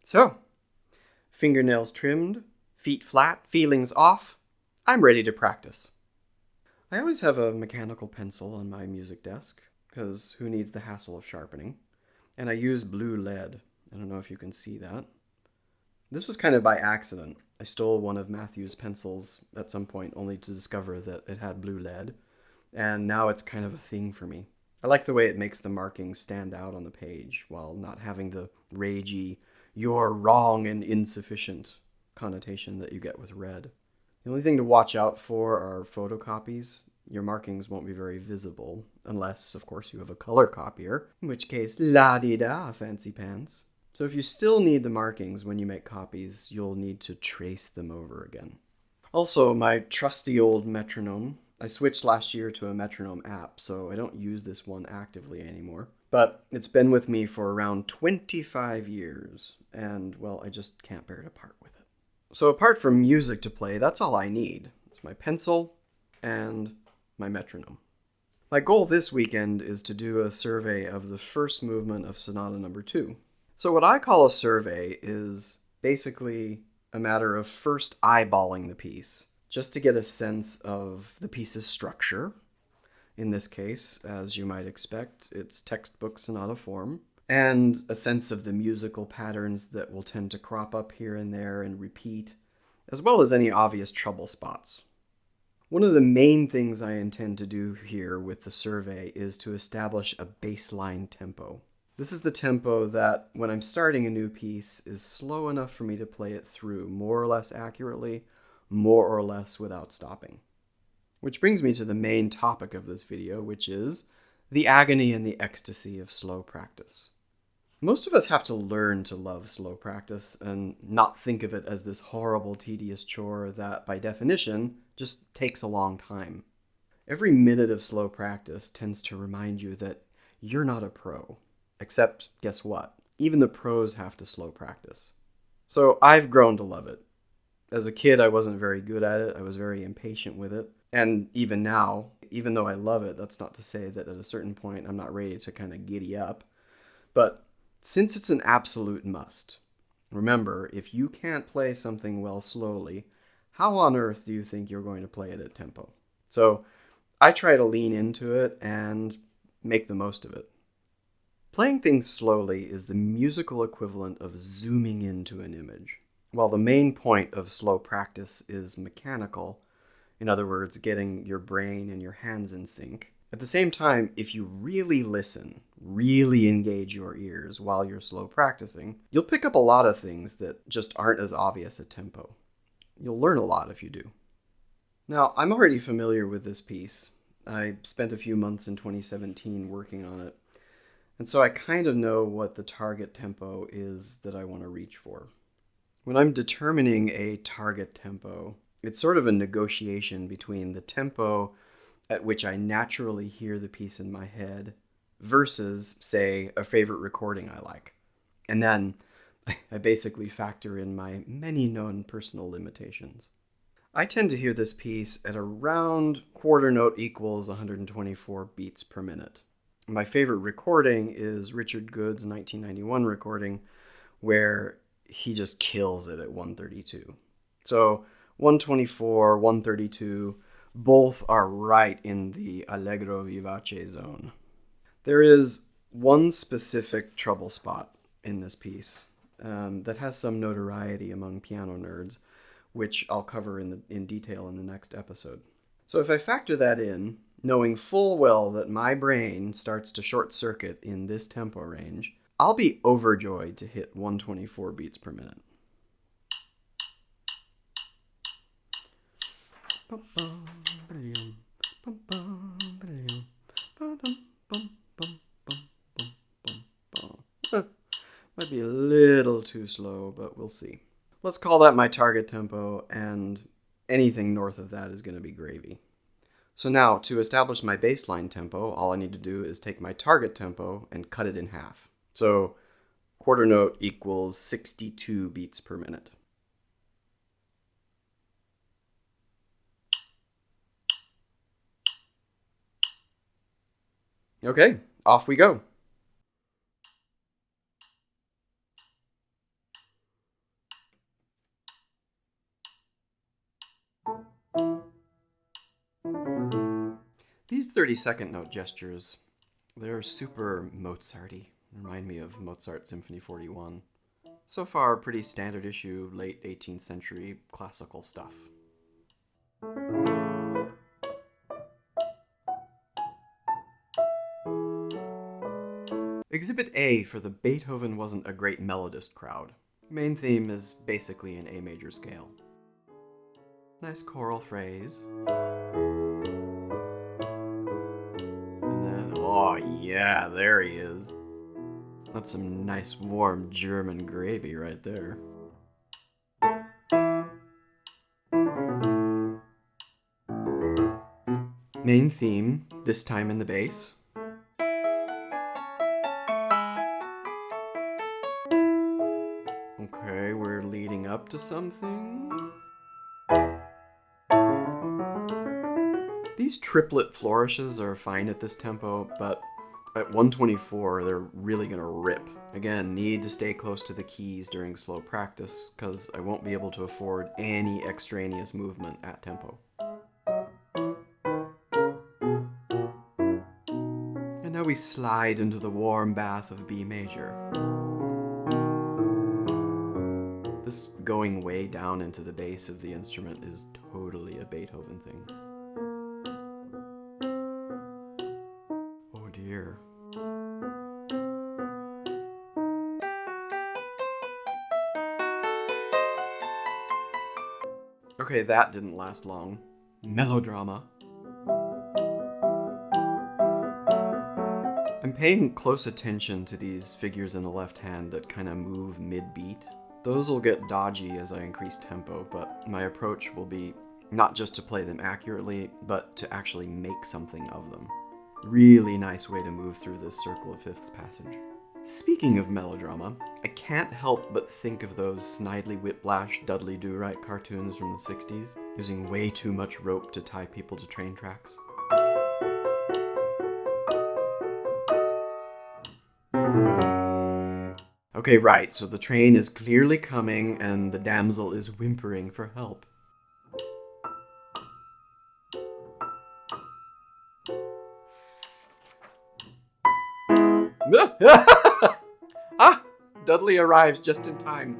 So, fingernails trimmed, feet flat, feelings off, I'm ready to practice. I always have a mechanical pencil on my music desk, because who needs the hassle of sharpening? And I use blue lead. I don't know if you can see that. This was kind of by accident. I stole one of Matthew's pencils at some point only to discover that it had blue lead, and now it's kind of a thing for me. I like the way it makes the markings stand out on the page while not having the ragey, "you're wrong and insufficient" connotation that you get with red. The only thing to watch out for are photocopies. Your markings won't be very visible, unless, of course, you have a color copier, in which case, la-di-da, fancy pants. So if you still need the markings when you make copies, you'll need to trace them over again. Also, my trusty old metronome. I switched last year to a metronome app, so I don't use this one actively anymore. But it's been with me for around 25 years, and, well, I just can't bear to part with it. So apart from music to play, that's all I need. It's my pencil and my metronome. My goal this weekend is to do a survey of the first movement of Sonata No. 2. So what I call a survey is basically a matter of first eyeballing the piece, just to get a sense of the piece's structure. In this case, as you might expect, it's textbook sonata form, and a sense of the musical patterns that will tend to crop up here and there and repeat, as well as any obvious trouble spots. One of the main things I intend to do here with the survey is to establish a baseline tempo. This is the tempo that, when I'm starting a new piece, is slow enough for me to play it through more or less accurately, more or less without stopping. Which brings me to the main topic of this video, which is the agony and the ecstasy of slow practice. Most of us have to learn to love slow practice and not think of it as this horrible, tedious chore that, by definition, just takes a long time. Every minute of slow practice tends to remind you that you're not a pro. Except, guess what? Even the pros have to slow practice. So I've grown to love it. As a kid, I wasn't very good at it. I was very impatient with it. And even now, even though I love it, that's not to say that at a certain point I'm not ready to kind of giddy up. But since it's an absolute must, remember, if you can't play something well slowly, how on earth do you think you're going to play it at tempo? So I try to lean into it and make the most of it. Playing things slowly is the musical equivalent of zooming into an image. While the main point of slow practice is mechanical, in other words, getting your brain and your hands in sync, at the same time, if you really listen, really engage your ears while you're slow practicing, you'll pick up a lot of things that just aren't as obvious at tempo. You'll learn a lot if you do. Now, I'm already familiar with this piece. I spent a few months in 2017 working on it. And so I kind of know what the target tempo is that I want to reach for. When I'm determining a target tempo, it's sort of a negotiation between the tempo at which I naturally hear the piece in my head versus, say, a favorite recording I like. And then I basically factor in my many known personal limitations. I tend to hear this piece at around quarter note equals 124 beats per minute. My favorite recording is Richard Good's 1991 recording, where he just kills it at 132. So 124, 132, both are right in the allegro vivace zone. There is one specific trouble spot in this piece that has some notoriety among piano nerds, which I'll cover in detail in the next episode. So if I factor that in, knowing full well that my brain starts to short circuit in this tempo range, I'll be overjoyed to hit 124 beats per minute. Might be a little too slow, but we'll see. Let's call that my target tempo, and anything north of that is going to be gravy. So now, to establish my baseline tempo, all I need to do is take my target tempo and cut it in half. So quarter note equals 62 beats per minute. Okay, off we go. These 30-second note gestures, they're super Mozart-y. Remind me of Mozart Symphony 41. So far, pretty standard issue, late 18th century classical stuff. Exhibit A for the Beethoven wasn't a great melodist crowd. Main theme is basically an A major scale. Nice choral phrase. And then, oh yeah, there he is. That's some nice warm German gravy right there. Main theme, this time in the bass. Okay, we're leading up to something. These triplet flourishes are fine at this tempo, but at 124, they're really gonna rip. Again, need to stay close to the keys during slow practice, because I won't be able to afford any extraneous movement at tempo. And now we slide into the warm bath of B major. This going way down into the bass of the instrument is totally a Beethoven thing. Oh dear. Okay, that didn't last long. Melodrama. I'm paying close attention to these figures in the left hand that kind of move mid-beat. Those will get dodgy as I increase tempo, but my approach will be not just to play them accurately, but to actually make something of them. Really nice way to move through this circle of fifths passage. Speaking of melodrama, I can't help but think of those Snidely Whiplash Dudley Do-Right cartoons from the 60s, using way too much rope to tie people to train tracks. Okay, right, so the train is clearly coming and the damsel is whimpering for help. Ah! Dudley arrives just in time.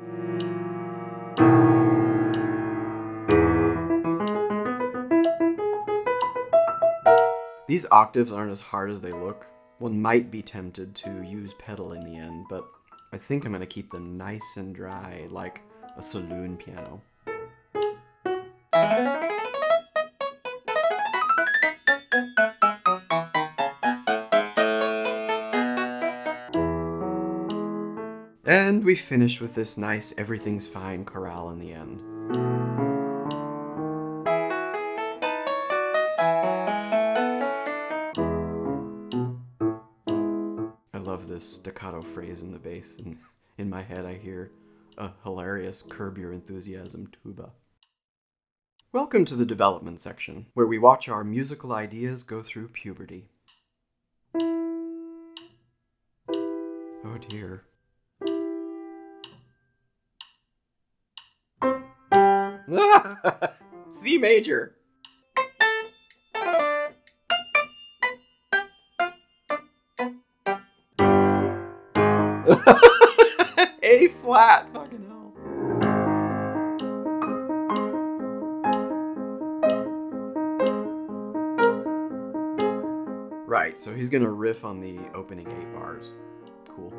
These octaves aren't as hard as they look. One might be tempted to use pedal in the end, but I think I'm going to keep them nice and dry, like a saloon piano. And we finish with this nice everything's fine chorale in the end. I love this staccato phrase in the bass, and in my head I hear a hilarious Curb Your Enthusiasm tuba. Welcome to the development section, where we watch our musical ideas go through puberty. Oh dear. C major. A flat. Fucking hell. Right, so he's gonna riff on the opening 8 bars. Cool.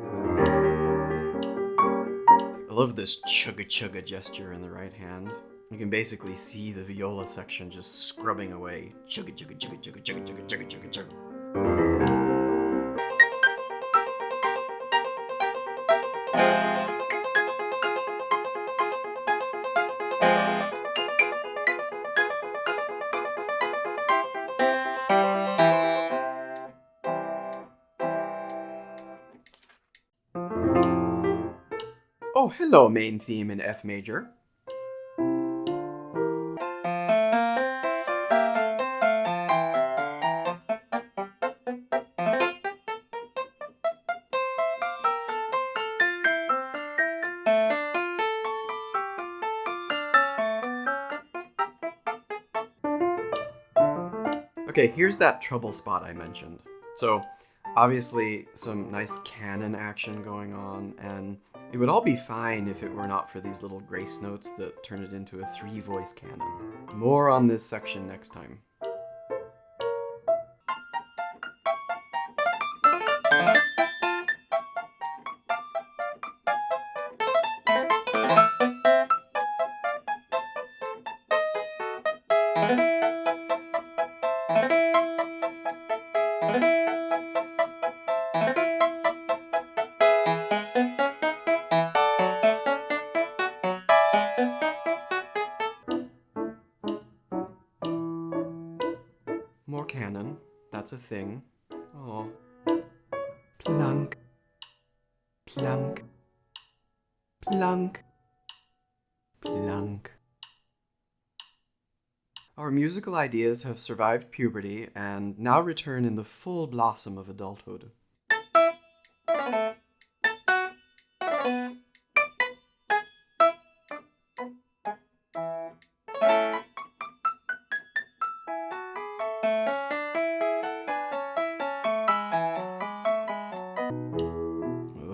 I love this chugga-chugga gesture in the right hand. You can basically see the viola section just scrubbing away. Chugga-chugga-chugga-chugga-chugga-chugga-chugga-chugga. Oh, hello, main theme in F major. Okay, here's that trouble spot I mentioned. So, obviously, some nice canon action going on, and it would all be fine if it were not for these little grace notes that turn it into a 3-voice canon. More on this section next time. More canon. That's a thing. Oh. Plunk. Plunk. Plunk. Plunk. Our musical ideas have survived puberty and now return in the full blossom of adulthood.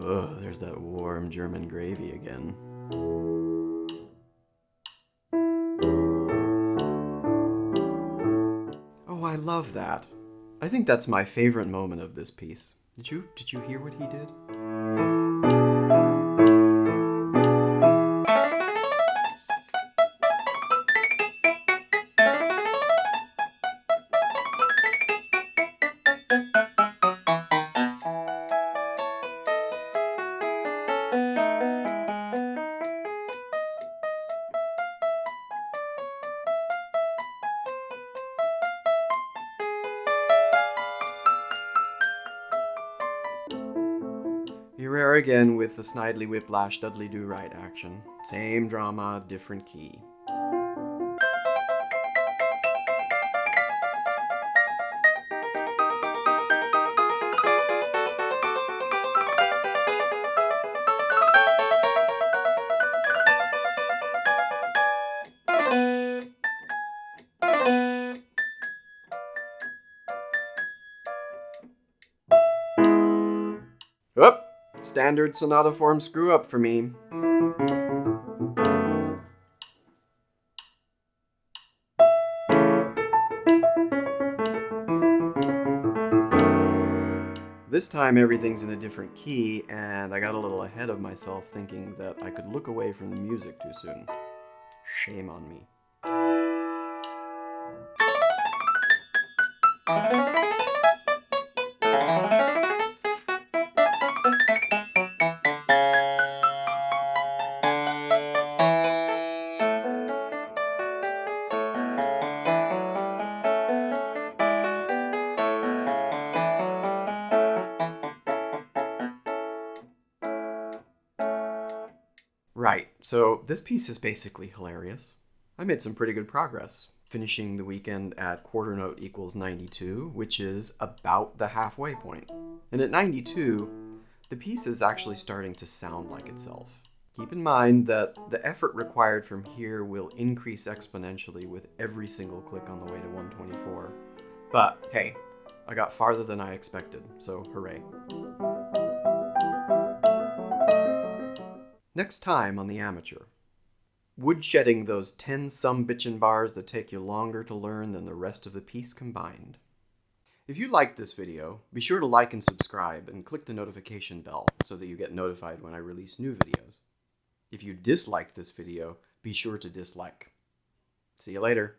Ugh, there's that warm German gravy again. Oh, I love that. I think that's my favorite moment of this piece. Did you hear what he did? Here we are again with the Snidely Whiplash Dudley Do Right action. Same drama, different key. Whoop! Standard sonata form screw up for me. This time everything's in a different key, and I got a little ahead of myself thinking that I could look away from the music too soon. Shame on me. Right, so this piece is basically hilarious. I made some pretty good progress, finishing the weekend at quarter note equals 92, which is about the halfway point. And at 92, the piece is actually starting to sound like itself. Keep in mind that the effort required from here will increase exponentially with every single click on the way to 124. But hey, I got farther than I expected, so hooray. Next time on The Amateur, woodshedding those 10 some bitchin' bars that take you longer to learn than the rest of the piece combined. If you liked this video, be sure to like and subscribe and click the notification bell so that you get notified when I release new videos. If you disliked this video, be sure to dislike. See you later.